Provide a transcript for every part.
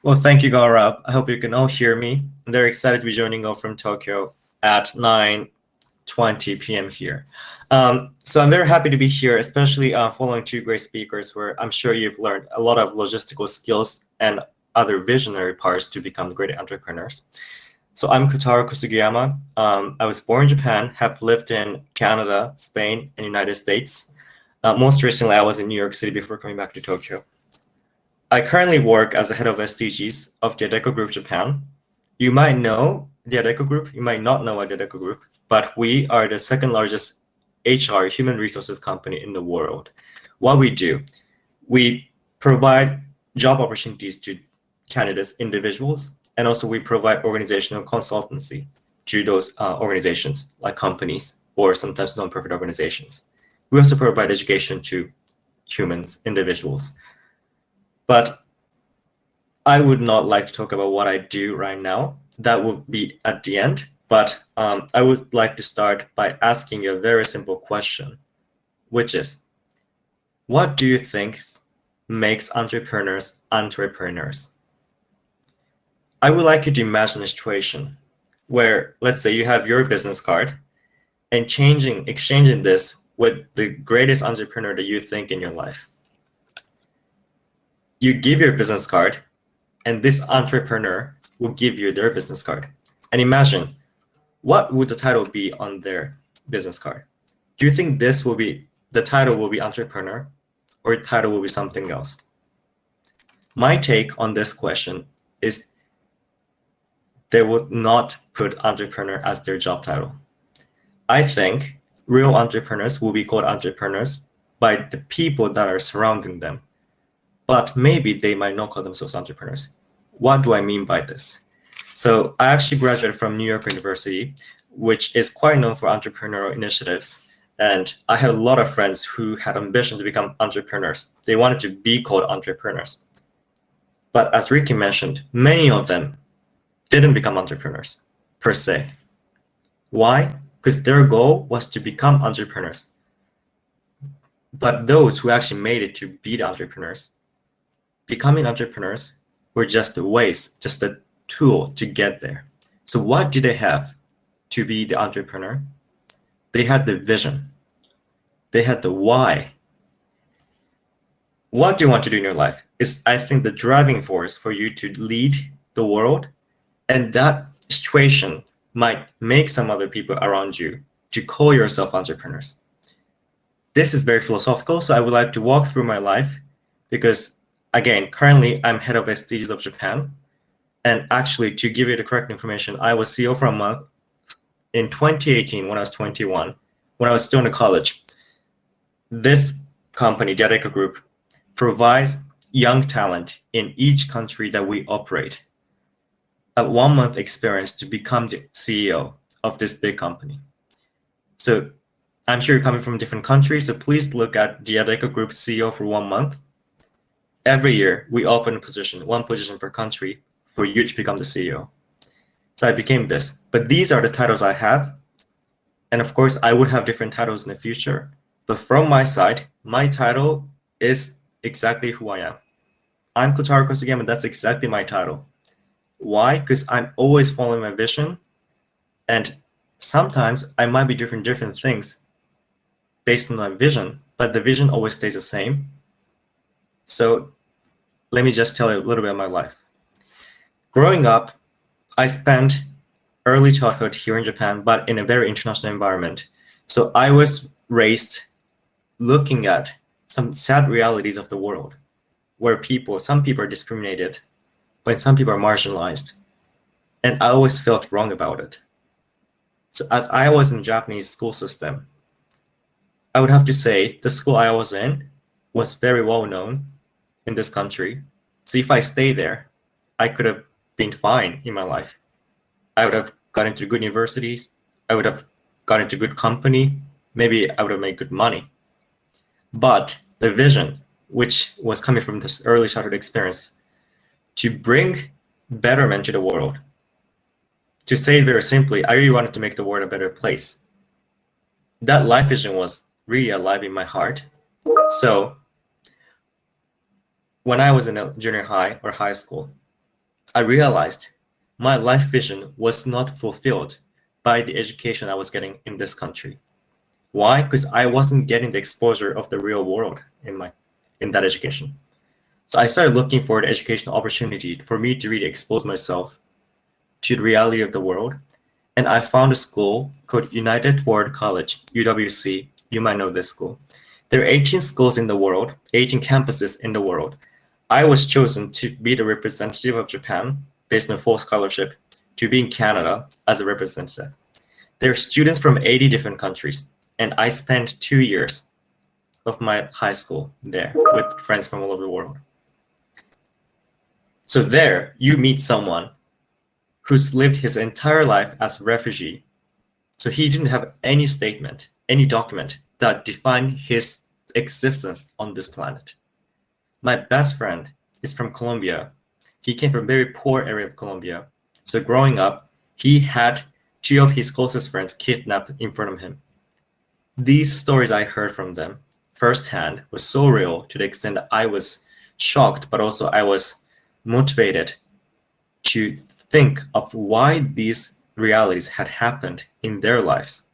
Well, thank you, Gaurav. I hope you can all hear me. I'm very excited to be joining you from Tokyo at 9:20 p.m. here. So I'm very happy to be here, especially following two great speakers where I'm sure you've learned a lot of logistical skills and other visionary parts to become great entrepreneurs. So I'm Kohtaro Kosugiyama. I was born in Japan, have lived in Canada, Spain, and United States. Most recently, I was in New York City before coming back to Tokyo. I currently work as the head of SDGs of the Dojoko Group Japan. You might know the Dojoko Group, you might not know the Dojoko Group, but we are the second largest HR, human resources company in the world. What we do, we provide job opportunities to candidates, individuals, and also we provide organizational consultancy to those organizations like companies or sometimes nonprofit organizations. We also provide education to humans, individuals. But I would not like to talk about what I do right now. That will be at the end. But I would like to start by asking you a very simple question, which is, what do you think makes entrepreneurs entrepreneurs? I would like you to imagine a situation where, let's say you have your business card and exchanging this with the greatest entrepreneur that you think in your life. You give your business card and this entrepreneur will give you their business card. And imagine, what would the title be on their business card? Do you think the title will be entrepreneur or the title will be something else? My take on this question is they would not put entrepreneur as their job title. I think real entrepreneurs will be called entrepreneurs by the people that are surrounding them. But maybe they might not call themselves entrepreneurs. What do I mean by this? So I actually graduated from New York University, which is quite known for entrepreneurial initiatives. And I had a lot of friends who had ambition to become entrepreneurs. They wanted to be called entrepreneurs. But as Ricky mentioned, many of them didn't become entrepreneurs per se. Why? Because their goal was to become entrepreneurs. But those who actually made it to be the entrepreneurs, becoming entrepreneurs were just a ways, just a tool to get there. So what did they have to be the entrepreneur? They had the vision. They had the why. What do you want to do in your life is, I think, the driving force for you to lead the world. And that situation might make some other people around you to call yourself entrepreneurs. This is very philosophical, so I would like to walk through my life because, again, currently I'm head of SDGs of Japan. And actually, to give you the correct information, I was CEO for a month in 2018 when I was 21, when I was still in college. This company, the Dojoko Group, provides young talent in each country that we operate a 1 month experience to become the CEO of this big company. So I'm sure you're coming from different countries, so please look at the Dojoko Group CEO for 1 month. Every year, we open a position, one position per country, for you to become the CEO. So I became this. But these are the titles I have. And of course, I would have different titles in the future. But from my side, my title is exactly who I am. I'm Kohtaro Kosugiyama, that's exactly my title. Why? Because I'm always following my vision. And sometimes I might be doing different things based on my vision, but the vision always stays the same. So let me just tell you a little bit of my life. Growing up, I spent early childhood here in Japan, but in a very international environment. So I was raised looking at some sad realities of the world, where some people are discriminated, when some people are marginalized. And I always felt wrong about it. So as I was in the Japanese school system, I would have to say the school I was in was very well known in this country. So if I stay there, I could have been fine in my life. I would have got into good universities. I would have got into good company. Maybe I would have made good money. But the vision, which was coming from this early childhood experience, to bring betterment to the world, to say it very simply, I really wanted to make the world a better place. That life vision was really alive in my heart. So when I was in a junior high or high school, I realized my life vision was not fulfilled by the education I was getting in this country. Why? Because I wasn't getting the exposure of the real world in that education. So I started looking for the educational opportunity for me to really expose myself to the reality of the world. And I found a school called United World College, UWC. You might know this school. There are 18 schools in the world, 18 campuses in the world. I was chosen to be the representative of Japan based on a full scholarship to be in Canada as a representative. There are students from 80 different countries, and I spent 2 years of my high school there with friends from all over the world. So there, you meet someone who's lived his entire life as a refugee. So he didn't have any statement, any document that defined his existence on this planet. My best friend is from Colombia. He came from a very poor area of Colombia. So growing up, he had two of his closest friends kidnapped in front of him. These stories I heard from them firsthand was so real to the extent that I was shocked, but also I was motivated to think of why these realities had happened in their lives.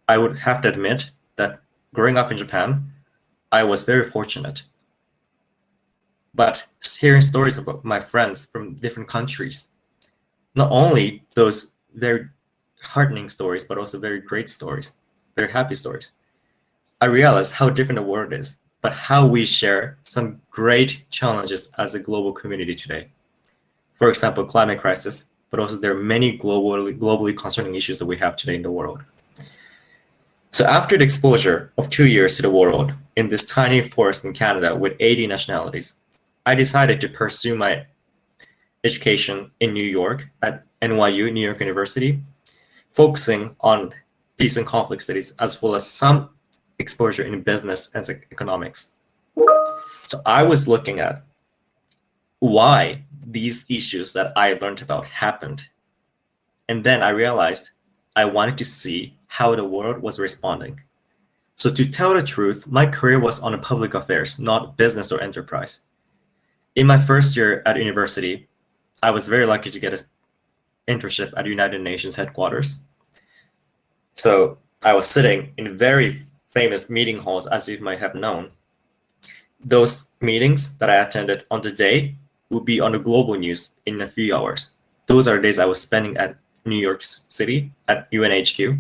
I would have to admit that growing up in Japan, I was very fortunate. But hearing stories of my friends from different countries, not only those very heartening stories, but also very great stories, very happy stories, I realized how different the world is, but how we share some great challenges as a global community today. For example, climate crisis, but also there are many globally concerning issues that we have today in the world. So after the exposure of 2 years to the world in this tiny forest in Canada with 80 nationalities, I decided to pursue my education in New York at NYU, New York University, focusing on peace and conflict studies, as well as some exposure in business and economics. So I was looking at why these issues that I learned about happened. And then I realized I wanted to see how the world was responding. So to tell the truth, my career was on public affairs, not business or enterprise. In my first year at university, I was very lucky to get an internship at United Nations headquarters. So I was sitting in very famous meeting halls, as you might have known. Those meetings that I attended on the day would be on the global news in a few hours. Those are the days I was spending at New York City at UNHQ.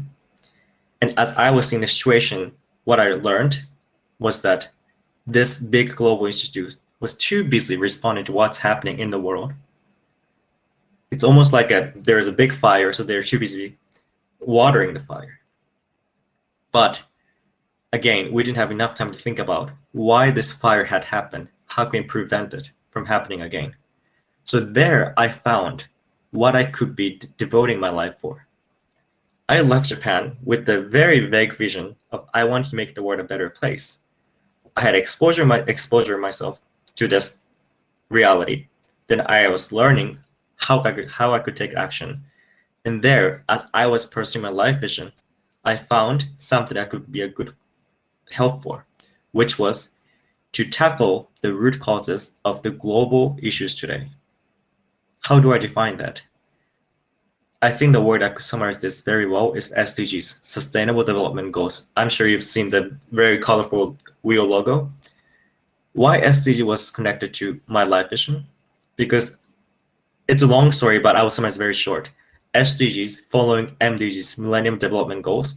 And as I was seeing the situation, what I learned was that this big global institute was too busy responding to what's happening in the world. It's almost like there is a big fire, so they're too busy watering the fire. But again, we didn't have enough time to think about why this fire had happened. How can we prevent it from happening again? So there I found what I could be devoting my life for. I left Japan with the very vague vision of I want to make the world a better place. I had exposure myself to this reality. Then I was learning how I could take action. And there, as I was pursuing my life vision, I found something that could be a good help for, which was to tackle the root causes of the global issues today. How do I define that? I think the word that could summarize this very well is SDGs, Sustainable Development Goals. I'm sure you've seen the very colorful wheel logo. Why SDG was connected to my life vision? Because it's a long story, but I will summarize very short. SDGs following MDGs, Millennium Development Goals.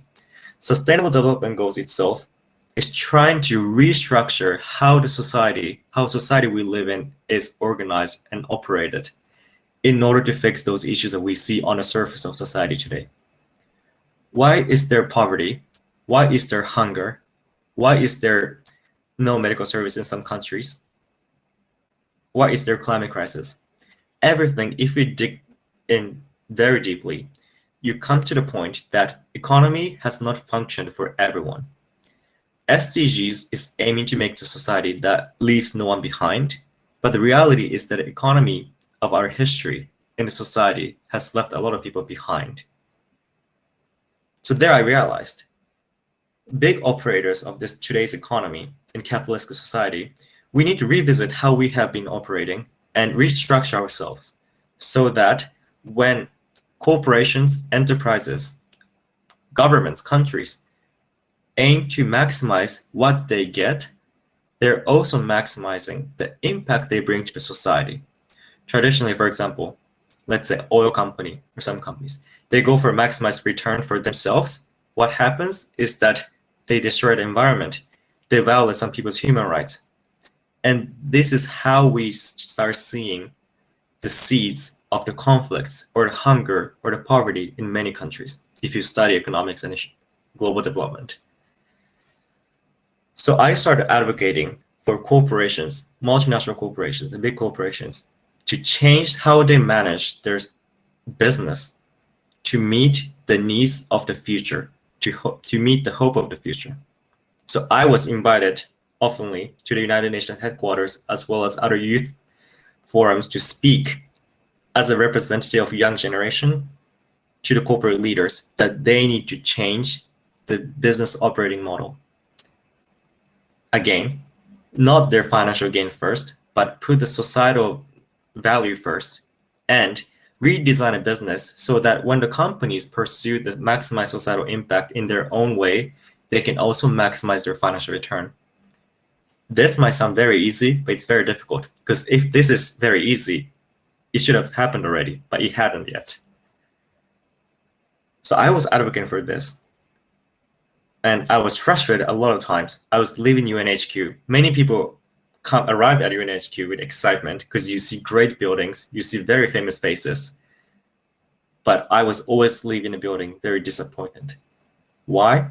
Sustainable Development Goals itself is trying to restructure how society we live in is organized and operated in order to fix those issues that we see on the surface of society today. Why is there poverty? Why is there hunger? Why is there no medical service in some countries? Why is there climate crisis? Everything, if we dig in very deeply, you come to the point that economy has not functioned for everyone. SDGs is aiming to make a society that leaves no one behind, but the reality is that the economy of our history in the society has left a lot of people behind. So there I realized, big operators of this today's economy in capitalist society, we need to revisit how we have been operating and restructure ourselves so that when corporations, enterprises, governments, countries aim to maximize what they get, they're also maximizing the impact they bring to the society. Traditionally, for example, let's say oil company or some companies, they go for maximized return for themselves. What happens is that they destroy the environment, they violate some people's human rights. And this is how we start seeing the seeds of the conflicts or the hunger or the poverty in many countries, if you study economics and global development. So I started advocating for corporations, multinational corporations and big corporations, to change how they manage their business to meet the needs of the future, to meet the hope of the future. So I was invited oftenly to the United Nations headquarters as well as other youth forums to speak as a representative of young generation to the corporate leaders that they need to change the business operating model. Again, not their financial gain first, but put the societal value first and redesign a business so that when the companies pursue the maximize societal impact in their own way, they can also maximize their financial return. This might sound very easy, but it's very difficult, because if this is very easy, it should have happened already, but it hadn't yet. So I was advocating for this. And I was frustrated a lot of times. I was leaving UNHQ. Many people arrive at UNHQ with excitement because you see great buildings, you see very famous faces. But I was always leaving the building very disappointed. Why?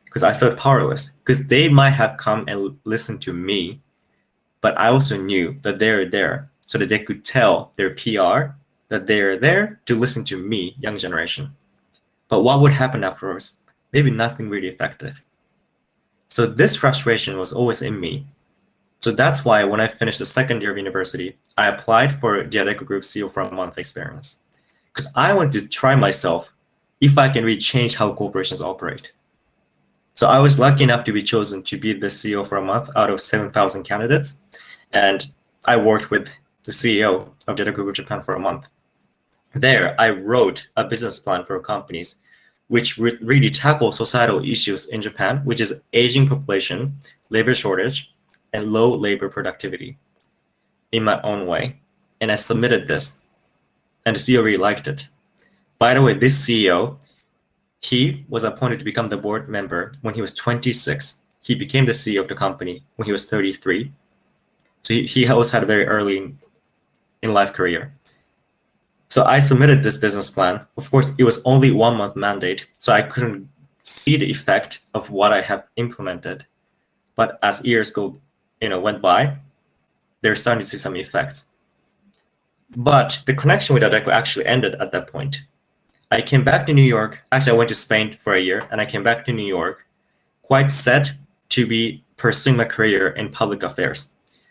Because I felt powerless. Because they might have come and listened to me, but I also knew that they're there so that they could tell their PR that they're there to listen to me, young generation. But what would happen afterwards? Maybe nothing really effective. So this frustration was always in me. So that's why when I finished the second year of university, I applied for the Dojoko Group CEO for a month experience. Because I wanted to try myself if I can really change how corporations operate. So I was lucky enough to be chosen to be the CEO for a month out of 7,000 candidates. And I worked with the CEO of Dojoko Group Japan for a month. There, I wrote a business plan for companies which really tackle societal issues in Japan, which is aging population, labor shortage, and low labor productivity in my own way. And I submitted this, and the CEO really liked it. By the way, this CEO, he was appointed to become the board member when he was 26. He became the CEO of the company when he was 33. So he also had a very early in life career. So I submitted this business plan. Of course, it was only 1 month mandate, so I couldn't see the effect of what I have implemented. But as years went by, they're starting to see some effects. But the connection with Dojoko actually ended at that point. I came back to New York. Actually, I went to Spain for a year, and I came back to New York quite set to be pursuing my career in public affairs.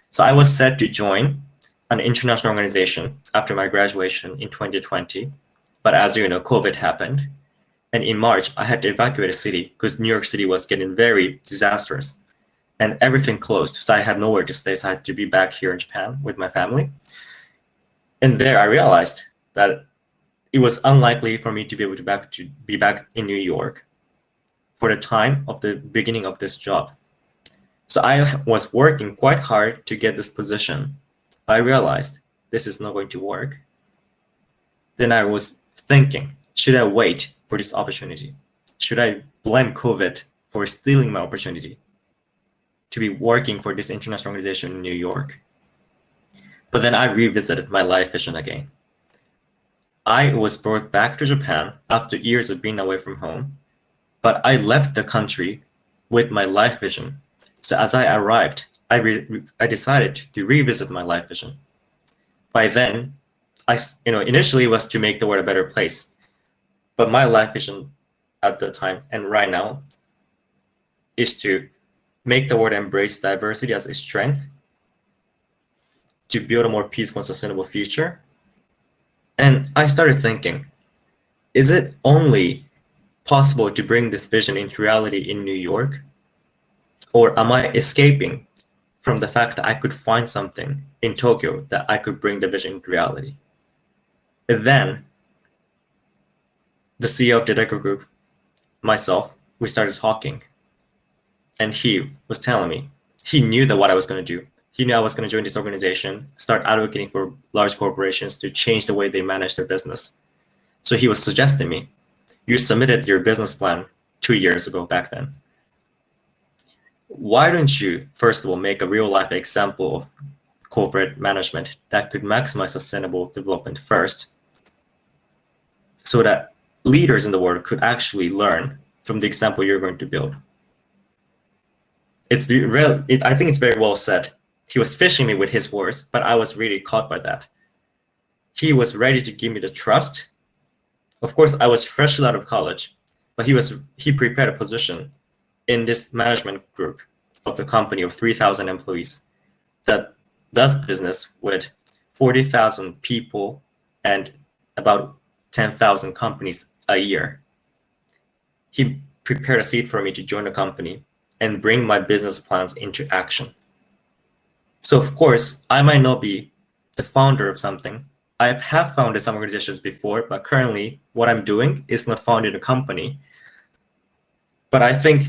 So I was set to join an international organization after my graduation in 2020. But as you know, COVID happened. And in March, I had to evacuate a city because New York City was getting very disastrous and everything closed. So I had nowhere to stay. So I had to be back here in Japan with my family. And there I realized that it was unlikely for me to be able to be back in New York for the time of the beginning of this job. So I was working quite hard to get this position. I realized this is not going to work. Then I was thinking, should I wait for this opportunity? Should I blame COVID for stealing my opportunity to be working for this international organization in New York? But then I revisited my life vision again. I was brought back to Japan after years of being away from home, but I left the country with my life vision. So as I arrived, I decided to revisit my life vision. By then, initially was to make the world a better place, but my life vision at the time and right now is to make the world embrace diversity as a strength, to build a more peaceful and sustainable future. And I started thinking, is it only possible to bring this vision into reality in New York? Or am I escaping from the fact that I could find something in Tokyo that I could bring the vision into reality? And then the CEO of the Dojoko Group, myself, we started talking. And he was telling me, he knew that what I was going to do. He knew I was going to join this organization, start advocating for large corporations to change the way they manage their business. So he was suggesting me, you submitted your business plan 2 years ago back then. Why don't you, first of all, make a real life example of corporate management that could maximize sustainable development first, so that leaders in the world could actually learn from the example you're going to build. I think it's very well said. He was fishing me with his words, but I was really caught by that. He was ready to give me the trust. Of course, I was freshly out of college, but he prepared a position in this management group of a company of 3,000 employees that does business with 40,000 people and about 10,000 companies a year. He prepared a seat for me to join the company and bring my business plans into action. So of course, I might not be the founder of something. I have founded some organizations before, but currently what I'm doing is not founding a company. But I think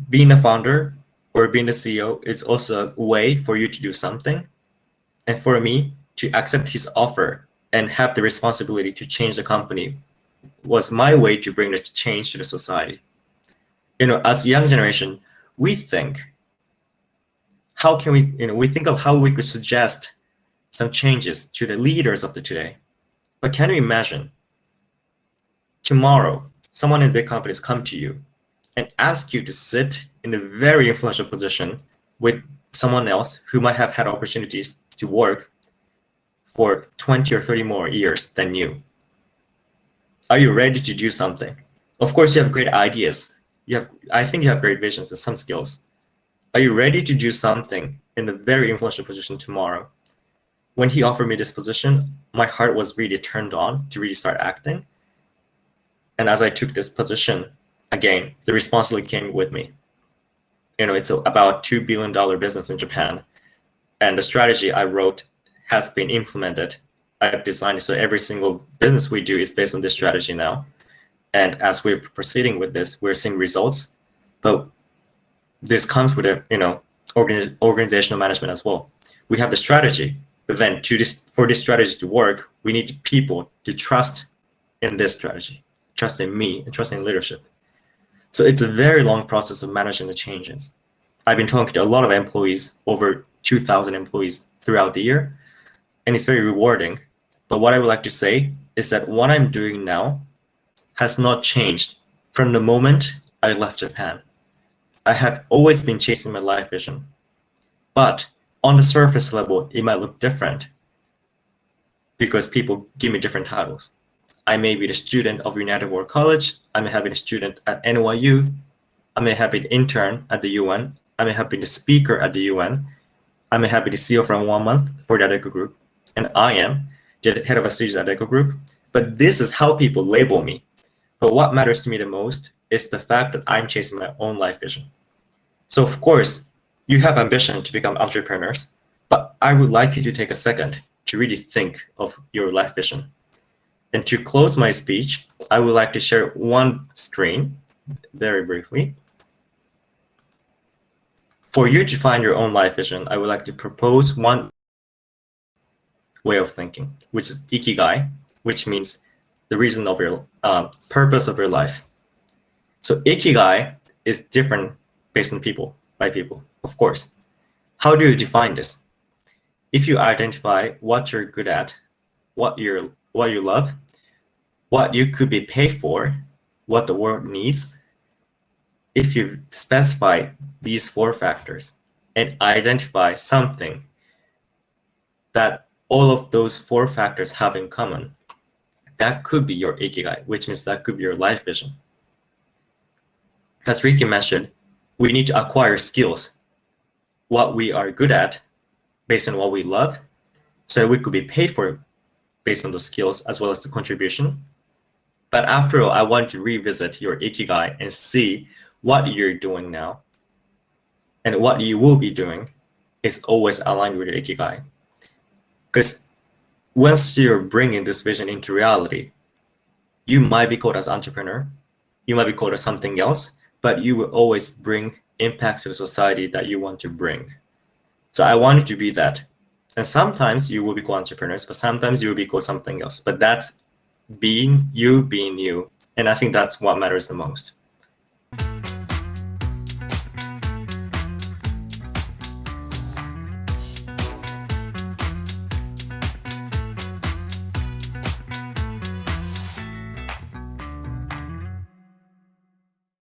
being a founder or being the CEO is also a way for you to do something. And for me to accept his offer and have the responsibility to change the company was my way to bring the change to the society. As a young generation, we think, how can we think of how we could suggest some changes to the leaders of the today. But can you imagine tomorrow, someone in big companies come to you and ask you to sit in a very influential position with someone else who might have had opportunities to work for 20 or 30 more years than you? Are you ready to do something? Of course, you have great ideas. I think you have great visions and some skills. Are you ready to do something in a very influential position tomorrow? When he offered me this position, my heart was really turned on to really start acting. And as I took this position, again, the responsibility came with me. It's about $2 billion business in Japan. And the strategy I wrote has been implemented. I've designed it so every single business we do is based on this strategy now. And as we're proceeding with this, we're seeing results. But this comes with organizational management as well. We have the strategy, but then for this strategy to work, we need people to trust in this strategy, trust in me, and trust in leadership. So it's a very long process of managing the changes. I've been talking to a lot of employees, over 2,000 employees throughout the year, and it's very rewarding. But what I would like to say is that what I'm doing now has not changed from the moment I left Japan. I have always been chasing my life vision, but on the surface level, it might look different because people give me different titles. I may be the student of United World College. I may have been a student at NYU. I may have been an intern at the UN. I may have been the speaker at the UN. I may have been the CEO for 1 month for the Dojoko Group. And I am the head of a series at Dojoko Group. But this is how people label me. But what matters to me the most is the fact that I'm chasing my own life vision. So of course, you have ambition to become entrepreneurs, but I would like you to take a second to really think of your life vision. And to close my speech, I would like to share one screen very briefly. For you to find your own life vision, I would like to propose one way of thinking, which is ikigai, which means the reason of your purpose of your life. So ikigai is different based on people, by people, of course. How do you define this? If you identify what you're good at, what you love, what you could be paid for, what the world needs, if you specify these 4 factors and identify something that all of those 4 factors have in common, that could be your ikigai, which means that could be your life vision. As Ricky mentioned, we need to acquire skills, what we are good at based on what we love, so we could be paid for based on those skills as well as the contribution. But after all, I want to revisit your ikigai and see what you're doing now and what you will be doing is always aligned with your ikigai. Because once you're bringing this vision into reality, you might be called as entrepreneur, you might be called as something else, but you will always bring impacts to the society that you want to bring. So I want you to be that. And sometimes you will be called entrepreneurs, but sometimes you will be called something else. But that's being you, being you. And I think that's what matters the most.